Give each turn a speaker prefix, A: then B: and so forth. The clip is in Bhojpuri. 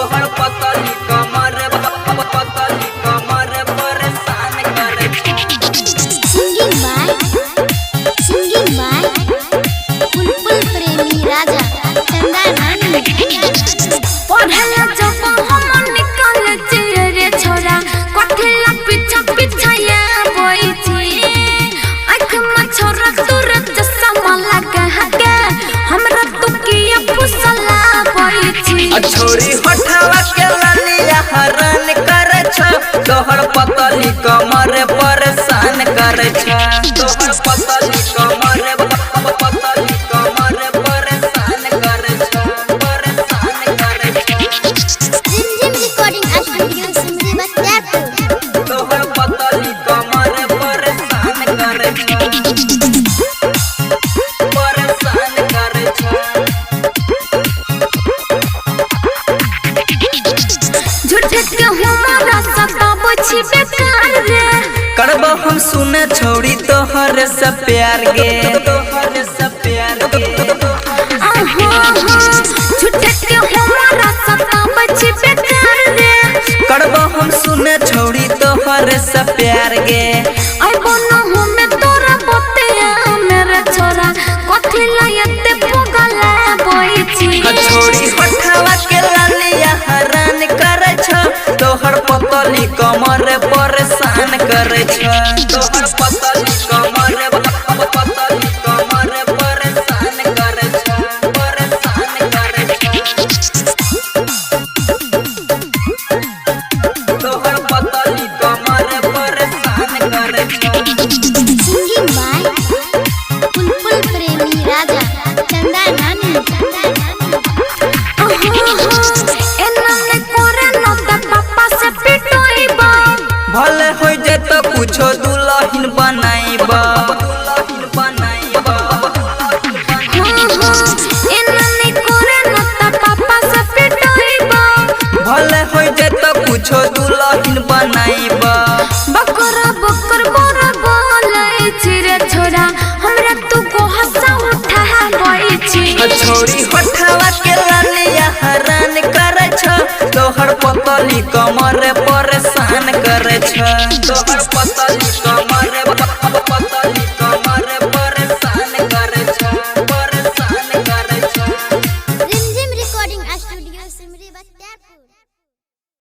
A: तोहर पतली कमर परेशान करे
B: सिंगिंग बाय बुलबुल प्रेमी राजा चंदा नानी
C: पढ़ला जब हम निकल रे छोरा कठिला पीछा पीछाया बोइची आँख में छोरा तुरंत चश्मा लगा के हमरा तुकिया फुसला बोइची
A: छोरी हटावा के लालिया हरण करे छ तोहर पतली कमर परेशान करे छ तोहर पतली कमर परेशान करे छ
B: gym recording studio Simri Bakhtiyarpur
A: तोहर पतली कमर परेशान करे छ
C: झूठे के हमारा सताबो छी बेकार रे
A: करबो हम सुने छोड़ी तोहर से प्यार गे तोहर से प्यार गे
C: झूठे के हमारा सताबो छी बेकार रे
A: करबो हम सुने छोड़ी तोहर से प्यार गे
C: आई बोनो हमें तोरा बतिया मेरे छोरा कथि लायते पगला बोइची
A: छोड़ी हटावा के लालिया हरान करे छ तोहर पतली कमर परेशान करे छ तोहर पतली कमर परेशान करे छ तोहर पतली कमर परेशान करे छ
B: सिंगिंग बाय बुलबुल प्रेमी राजा चंदा नानी
C: एनने करे न त पापा से पिटोइबा
A: भले हो जे तो कुछो दुल्हन बनाइबा
C: एनने करे न त पापा से पिटोइबा
A: भले हो जे तो कुछो दुल्हन बनाइबा
C: बकर बोरा बोलै छी रे छोरा हमरा तू को हंसा उठा बोइची
A: छोरी हटावा के लालिया हरान करे छ तोहर पतली कमर परेशान करे छ तोहर पतली कमर